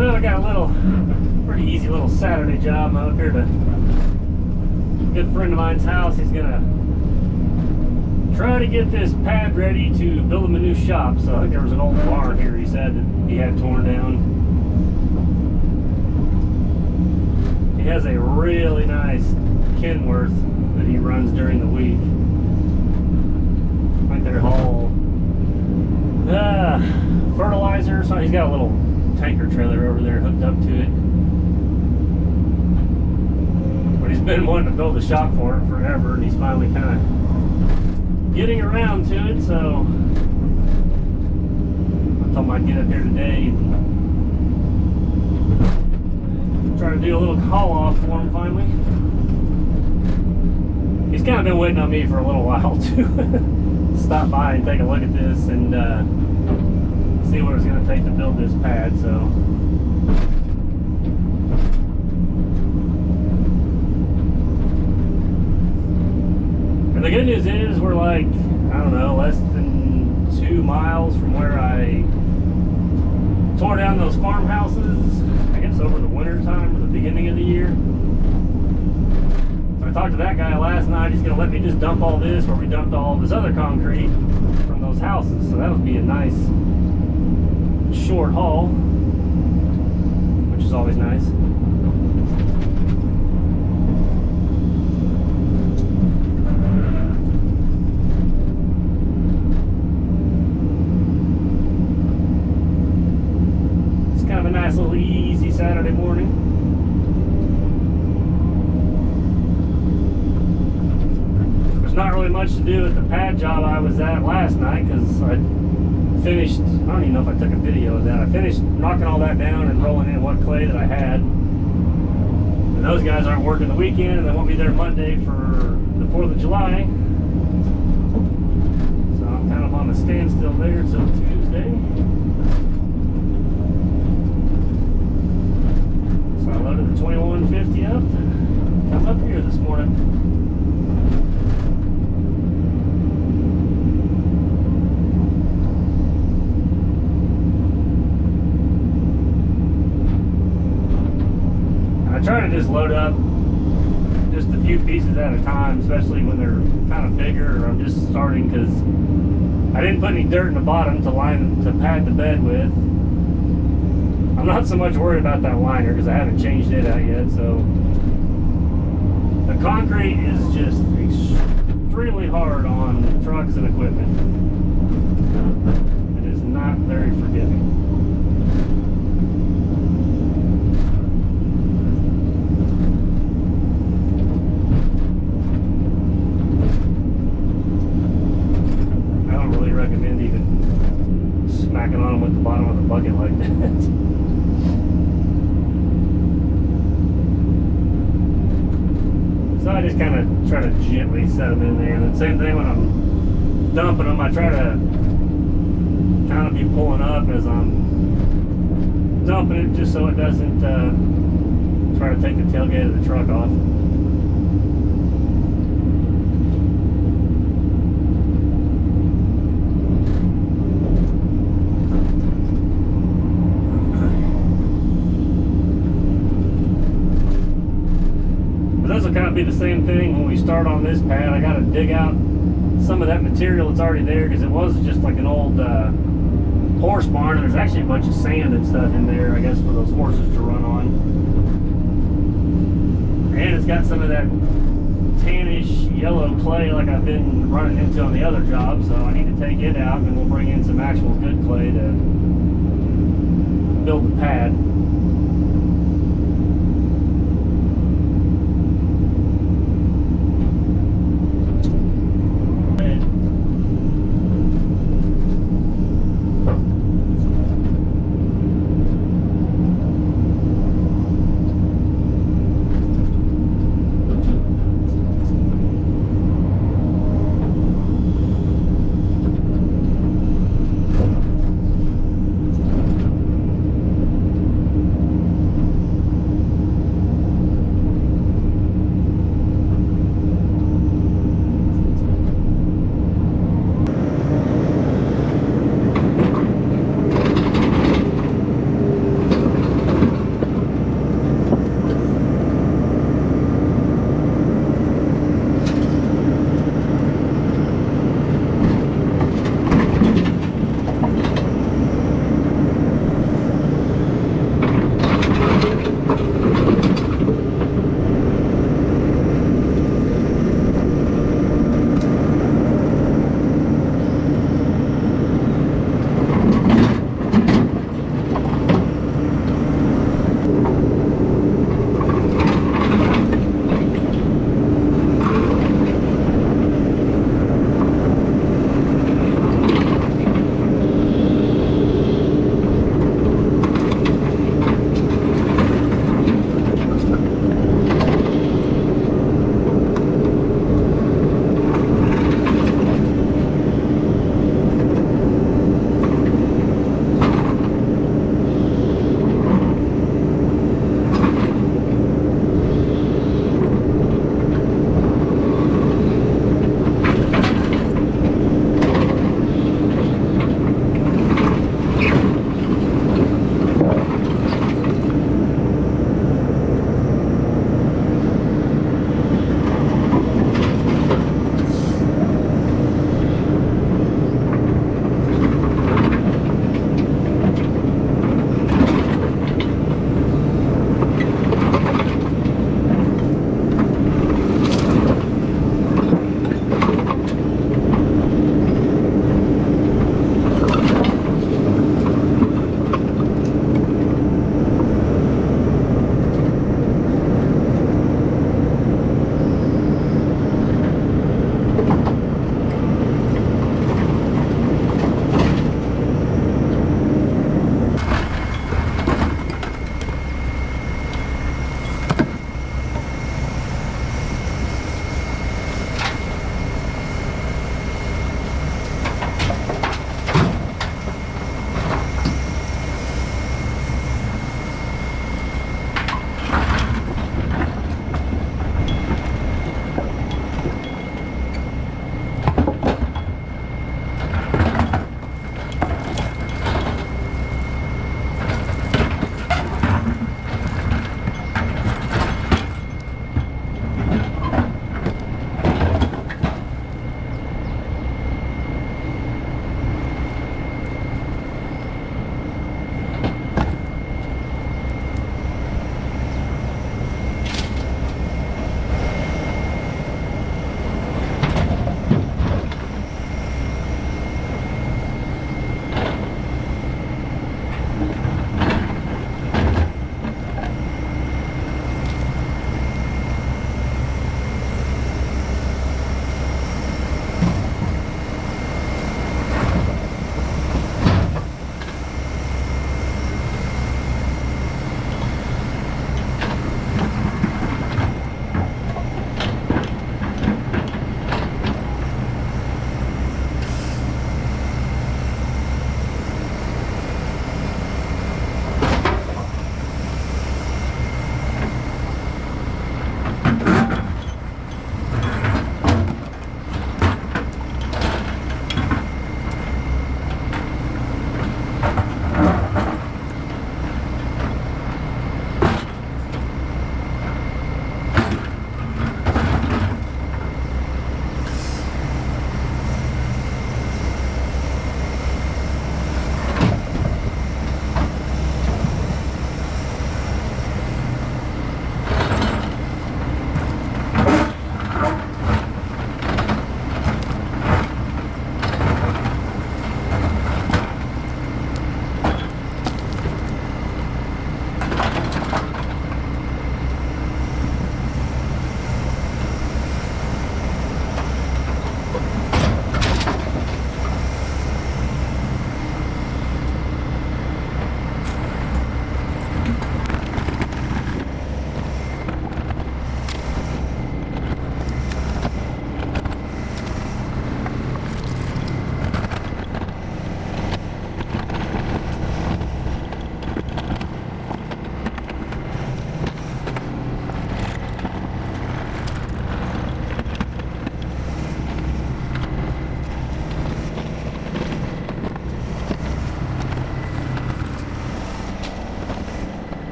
Well, I got a pretty easy little Saturday job. I'm out here to a good friend of mine's house. He's gonna try to get this pad ready to build him a new shop. So I think there was an old barn here, he said, that he had torn down. He has a really nice Kenworth that he runs during the week. I think they're haul fertilizer. So he's got a little tanker trailer over there hooked up to it. But he's been wanting to build a shop for it forever, and he's finally kind of getting around to it. So I told him I'd get up here today and try to do a little call off for him finally. He's kind of been waiting on me for a little while to stop by and take a look at this and see what it's going to take to build this pad. So and the good news is we're like, I don't know, less than 2 miles from where I tore down those farmhouses, I guess over the winter time or the beginning of the year. So I talked to that guy last night. He's going to let me just dump all this where we dumped all this other concrete from those houses. So that would be a nice short haul, which is always nice. It's kind of a nice little easy Saturday morning. There's not really much to do at the pad job I was at last night because I finished, I don't even know if I took a video of that. I finished knocking all that down and rolling in what clay that I had. And those guys aren't working the weekend, and they won't be there Monday for the 4th of July. So I'm kind of on a standstill there until Tuesday. So I loaded the 2150 up to come up here this morning. I try to just load up just a few pieces at a time, especially when they're kind of bigger or I'm just starting, because I didn't put any dirt in the bottom to pad the bed with. I'm not so much worried about that liner because I haven't changed it out yet. So the concrete is just extremely hard on trucks and equipment. It is not very forgiving. Recommend even smacking on them with the bottom of the bucket like that. So I just kind of try to gently set them in there. And the same thing when I'm dumping them, I try to kind of be pulling up as I'm dumping it, just so it doesn't try to take the tailgate of the truck off. Kind of be the same thing when we start on this pad. I got to dig out some of that material that's already there because it was just like an old horse barn, and there's actually a bunch of sand and stuff in there, I guess, for those horses to run on. And it's got some of that tannish yellow clay like I've been running into on the other job, so I need to take it out and we'll bring in some actual good clay to build the pad.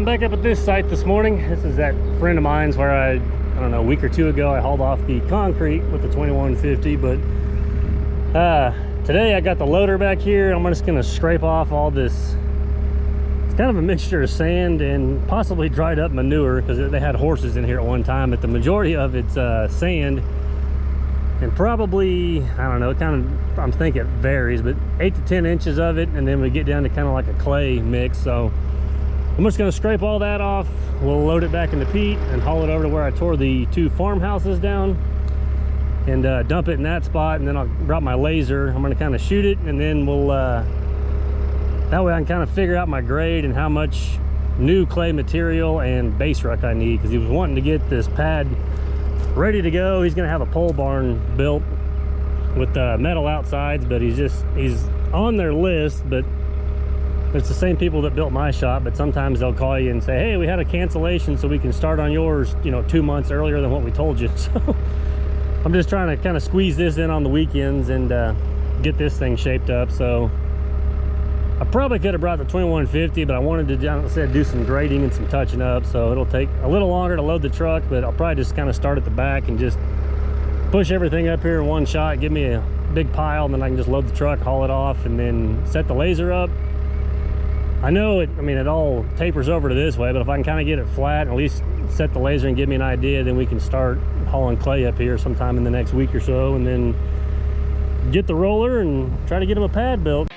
back up at this site this morning. This is that friend of mine's where I don't know, a week or two ago I hauled off the concrete with the 2150, but today I got the loader back here. I'm just gonna scrape off all this. It's kind of a mixture of sand and possibly dried up manure, because they had horses in here at one time, but the majority of it's sand. And probably, I don't know, I'm thinking it varies, but 8 to 10 inches of it, and then we get down to kind of like a clay mix. So I'm just gonna scrape all that off. We'll load it back into peat and haul it over to where I tore the 2 farmhouses down, and dump it in that spot. And then I'll drop my laser. I'm gonna kind of shoot it, and then we'll, that way I can kind of figure out my grade and how much new clay material and base rock I need, because he was wanting to get this pad ready to go. He's gonna have a pole barn built with metal outsides, but he's on their list. But it's the same people that built my shop, but sometimes they'll call you and say, hey, we had a cancellation, so we can start on yours, you know, 2 months earlier than what we told you. So I'm just trying to kind of squeeze this in on the weekends and get this thing shaped up. So I probably could have brought the 2150, but I wanted to, like I said, do some grading and some touching up. So it'll take a little longer to load the truck, but I'll probably just kind of start at the back and just push everything up here in one shot, give me a big pile, and then I can just load the truck, haul it off, and then set the laser up. I know it, I mean, it all tapers over to this way, but if I can kind of get it flat and at least set the laser and give me an idea, then we can start hauling clay up here sometime in the next week or so, and then get the roller and try to get them a pad built.